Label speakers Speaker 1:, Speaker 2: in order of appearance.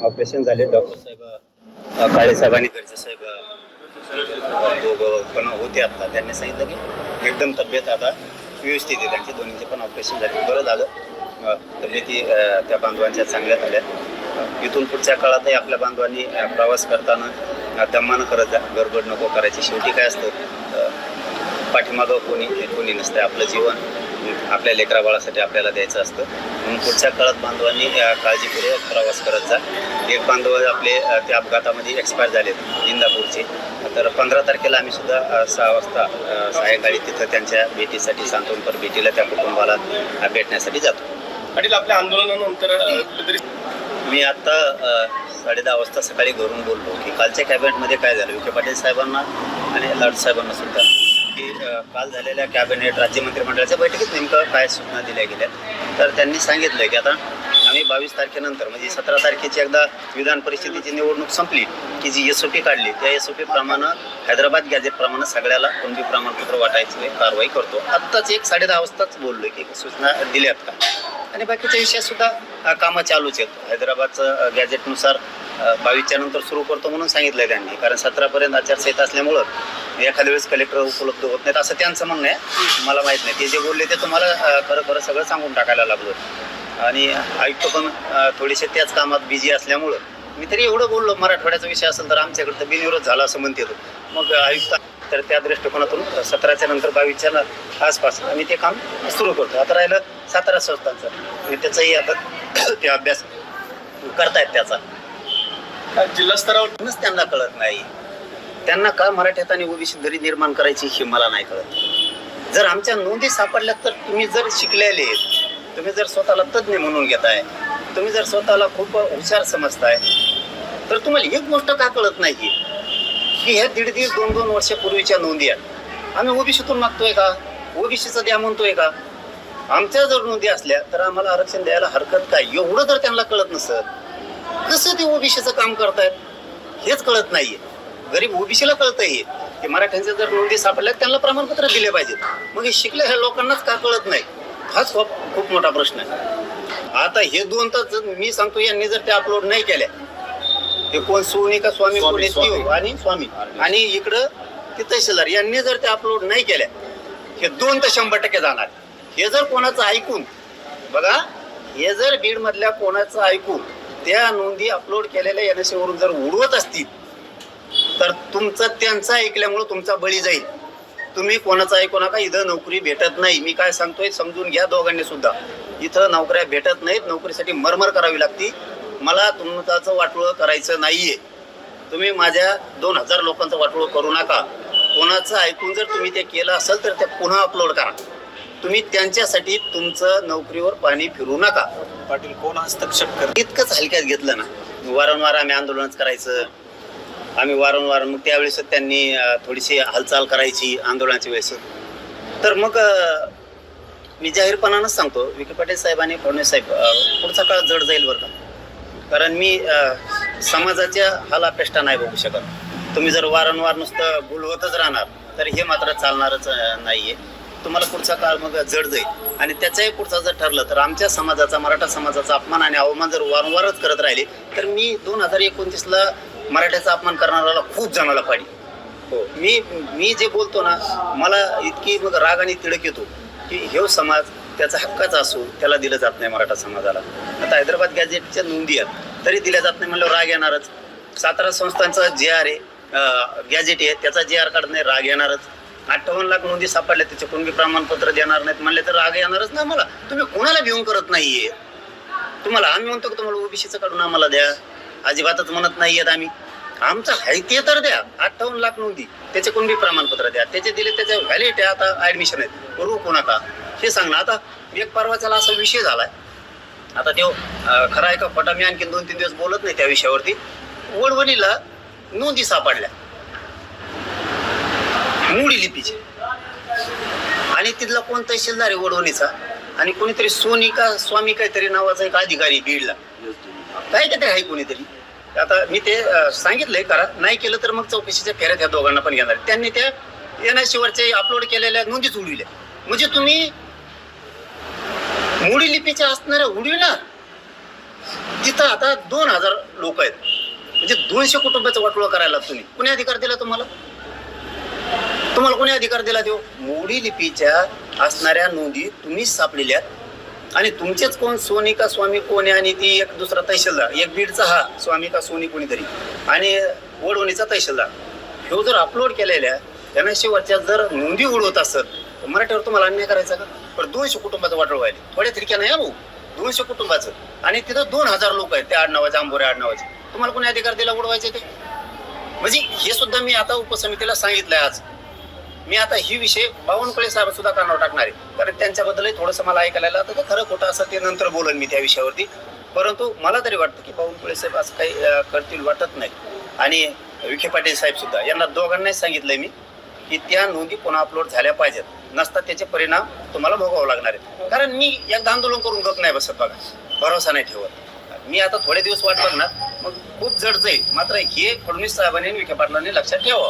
Speaker 1: Operation झाले. Doctor साहेब काळे साहेबांनी घरचे साहेब दोघं पण होते. आता त्यांनी सांगितलं की एकदम तब्येत आता व्यवस्थित आहे. त्यांचे दोन्हीचे पण ऑपरेशन झाले. बरं झालं. तब्येती त्या बांधवांच्या चांगल्या झाल्या. इथून पुढच्या काळातही आपल्या बांधवांनी प्रवास करताना दमानं करत जा, गडबड नको करायची. शेवटी काय असतं, पाठीमागं कोणी नसतं. आपलं जीवन आपल्या लेकरा बाळासाठी आपल्याला द्यायचं असतं. म्हणून पुढच्या काळात बांधवांनी काळजीपूर्वक प्रवास करत जा. एक बांधव आपले त्या अपघातामध्ये एक्सपायर झालेत इंदापूरचे. तर 15 तारखेला आम्ही सुद्धा 6 वाजता सायंकाळी तिथं त्यांच्या भेटीसाठी, सांत्वनपर भेटीला त्या कुटुंबाला भेटण्यासाठी जातो.
Speaker 2: आणि आपल्या आंदोलनानंतर कुठेतरी
Speaker 1: मी आत्ता 10:30 वाजता सकाळी घरून बोललो की कालच्या कॅबिनेटमध्ये काय झालं. विखे पाटील साहेबांना आणि लाड साहेबांना सुद्धा की काल झालेल्या कॅबिनेट राज्य मंत्रिमंडळाच्या बैठकीत नेमकं काय सूचना दिल्या गेल्या. तर त्यांनी सांगितलं की आता आम्ही 22 तारखेनंतर म्हणजे 17 तारखेची एकदा विधान परिषदेची निवडणूक संपली की जी SOP काढली, त्या SOP प्रमाणे हैदराबाद गॅजेटप्रमाणे सगळ्याला कुणबी प्रमाणपत्र वाटायची कारवाई करतो. आत्ताच 10:30 वाजताच बोललो की सूचना दिल्यात का, आणि बाकीच्या विषयातसुद्धा कामं चालूच आहेत. हैदराबादचं गॅजेटनुसार 22च्या नंतर सुरू करतो म्हणून सांगितलं त्यांनी. कारण 17पर्यंत आचारसंहिता असल्यामुळं एखाद्या वेळेस कलेक्टर उपलब्ध होत नाहीत असं त्यांचं म्हणणं आहे. मला माहीत नाही. ते जे बोलले ते तुम्हाला खरं सगळं सांगून टाकायला लागलो. आणि आयुक्त पण थोडेसे त्याच कामात बिझी असल्यामुळं मी तरी एवढं बोललो, मराठवाड्याचा विषय असेल तर आमच्याकडं तर बिनविरोध झाला असं म्हणते तो. मग आयुक्त तर त्या दृष्टिकोनातून 17च्या नंतर 22च्या आसपास आम्ही ते काम सुरू करतो. आता राहिलं 17 संस्थांचं, आणि त्याचाही आता ते अभ्यास करतायत. त्याचा
Speaker 2: जिल्हा स्तरावर
Speaker 1: त्यांना कळत नाही. त्यांना का मराठ्यात आणि ओबीसी दरी निर्माण करायची हे मला नाही कळत. जर आमच्या नोंदी सापडल्या तर तुम्ही जर शिकलेले, तुम्ही जर स्वतःला तज्ज्ञ म्हणून घेताय, तुम्ही जर स्वतःला खूप हुशार समजताय, तर तुम्हाला एक गोष्ट का कळत नाही की ह्या 1.5-2 वर्षापूर्वीच्या नोंदी आहेत. आम्ही ओबीसीतून मागतोय का, ओबीसीचं द्या म्हणतोय का? आमच्या जर नोंदी असल्या तर आम्हाला आरक्षण द्यायला हरकत काय, एवढं जर त्यांना कळत नसतं कसं ते ओबीसीचं काम करतायत हेच कळत नाहीये. गरीब ओबीसीला कळतंय हे की मराठ्यांच्या जर नोंदी सापडल्या त्यांना प्रमाणपत्र दिले पाहिजेत. मग हे शिकल्या लोकांनाच का कळत नाही, हाच खूप मोठा प्रश्न आहे. आता हे 2 तास मी सांगतो, यांनी जर ते अपलोड नाही केल्या, ते कोण सोनी का स्वामी आणि स्वामी आणि इकडं ते तहसीलदार यांनी जर ते अपलोड नाही केल्या, हे 2 तर 100% जाणार. हे जर कोणाचं ऐकून बघा, हे जर बीड मधल्या कोणाचं ऐकून त्या नोंदी अपलोड केलेल्या NSA वरून जर उडवत असतील तर तुमचं त्यांचं ऐकल्यामुळं तुमचा बळी जाईल. तुम्ही कोणाचं ऐकू नका. इथं नोकरी भेटत नाही. मी काय सांगतोय समजून घ्या दोघांनी सुद्धा. इथं नोकऱ्या भेटत नाहीत. नोकरीसाठी मरमर करावी लागती. मला तुमचं वाटोळं करायचं नाहीये. तुम्ही माझ्या 2000 लोकांचं वाटोळं करू नका. कोणाचं ऐकून जर तुम्ही ते केलं असेल तर ते पुन्हा अपलोड करा. तुम्ही त्यांच्यासाठी तुमचं नोकरीवर पाणी फिरू नका.
Speaker 2: पाटील कोण हस्तक्षेप करत
Speaker 1: इतकंच हलक्यात घेतलं ना. वारंवार आम्ही आंदोलनच करायचं. आम्ही वारंवार मग त्यावेळेस त्यांनी थोडीशी हालचाल करायची आंदोलनाच्या वेळेस. तर मग मी जाहीरपणानंच सांगतो, विखे पाटील साहेब आणि फडणवीस साहेब पुढचा काळ जड जाईल बरं का. कारण मी समाजाच्या हालापेष्टा नाही बघू शकत. तुम्ही जर वारंवार नुसतं बोलवतच राहणार तर हे मात्र चालणारच नाहीये. तुम्हाला पुढचा काळ मग जड जाईल. आणि त्याचाही पुढचा जर ठरलं तर आमच्या समाजाचा, मराठा समाजाचा अपमान आणि अवमान जर वारंवारच करत राहिले तर मी 2029ला मराठ्याचा अपमान करणाऱ्याला खूप जणाला पाडी. हो, मी जे बोलतो ना, मला इतकी मग राग आणि तिडक येतो की हे समाज त्याचा हक्काचा असो, त्याला दिलं जात नाही मराठा समाजाला. आता हैदराबाद गॅजेटच्या नोंदी आहेत तरी दिल्या जात नाही म्हणल्यावर राग येणारच. 17 संस्थांचा JR आहे, गॅजेट आहे, त्याचा JR काढत नाही, राग येणारच. 58 लाख नोंदी सापडल्या, त्याचे कोणबी प्रमाणपत्र देणार नाहीत म्हणले तर राग येणारच ना मला. तुम्ही कोणाला भिवून करत नाहीये. तुम्हाला आम्ही म्हणतो की तुम्हाला ओबीसीचं काढून आम्हाला द्या, अजिबातच म्हणत नाहीयेत आम्ही. आमचं आहे ते तर द्या. 58 लाख नोंदी, त्याचे कोणबी प्रमाणपत्र द्या, त्याचे दिले त्याचे व्हॅलिड आहे. आता ऍडमिशन आहेत, रोखू नका हे सांग ना. आता एक परवाच्याला असा विषय झालाय, आता तो खरा आहे का खोटा मी आणखी 2-3 दिवस बोलत नाही त्या विषयावरती. वडवणीला नोंदी सापडल्या मोडी लिपीची, आणि तिथला कोण तहसीलदार आहे वडवणीचा, आणि कोणीतरी सोनी का स्वामी काहीतरी नावाचा एक अधिकारी बीडला, काय काहीतरी आहे कोणीतरी. आता मी ते सांगितलंय करा, नाही केलं तर मग चौकशीच्या फेऱ्यात ह्या दोघांना पण घेणार. त्यांनी त्या NSA वरचे अपलोड केलेल्या नोंदीच उडविल्या. म्हणजे तुम्ही मोडी लिपीच्या असणाऱ्या उडविणार तिथं आता 2000 लोक आहेत, म्हणजे 200 कुटुंबाचं वाटोळं करायला तुम्ही कोणी अधिकार दिला तुम्हाला? तुम्हाला कोणी अधिकार दिला देऊ? मोडी लिपीच्या असणाऱ्या नोंदी तुम्हीच सापलेल्या आणि तुमचेच कोण सोनी का स्वामी कोण आहे आणि ती एक दुसरा तहसीलदार, एक बीडचा हा स्वामी का सोनी कोणीतरी आणि वडवणीचा तहसीलदार, ह्यो जर अपलोड केलेल्या त्यांना शेवटच्या जर नोंदी उडवत असत तर मराठीवर तुम्हाला अन्याय करायचा का? पण 200 कुटुंबाचं वाटोळ व्हायला थोड्या तरीक्या नाही भाऊ, 200 कुटुंबाचं आणि तिथं 2000 लोक आहेत त्या आडनावाचे, आंबोरे आडनावाचे. तुम्हाला कोणी अधिकार दिला उडवायचे ते? म्हणजे हे सुद्धा मी आता उपसमितीला सांगितलंय आज. मी आता ही विषय बावनकुळे साहेब सुद्धा कानावर टाकणार आहे, कारण त्यांच्याबद्दलही थोडंसं मला ऐकायला आलं. आता खरं खोटं असं ते नंतर बोलन मी त्या विषयावरती, परंतु मला तरी वाटतं की बावनकुळे साहेब असं काही करतील वाटत नाही. आणि विखे पाटील साहेब सुद्धा, यांना दोघांनाही सांगितलंय मी की त्या नोंदी पुन्हा अपलोड झाल्या पाहिजेत, नसता त्याचे परिणाम तुम्हाला भोगावं लागणार आहेत. कारण मी एकदा आंदोलन करून गप नाही बसत बघा, भरोसा नाही ठेवत. मी आता थोडे दिवस वाट बघणार, मग खूप जड जाईल. मात्र हे फडणवीस साहेबांनी आणि विखे पाटलांनी लक्षात ठेवावं.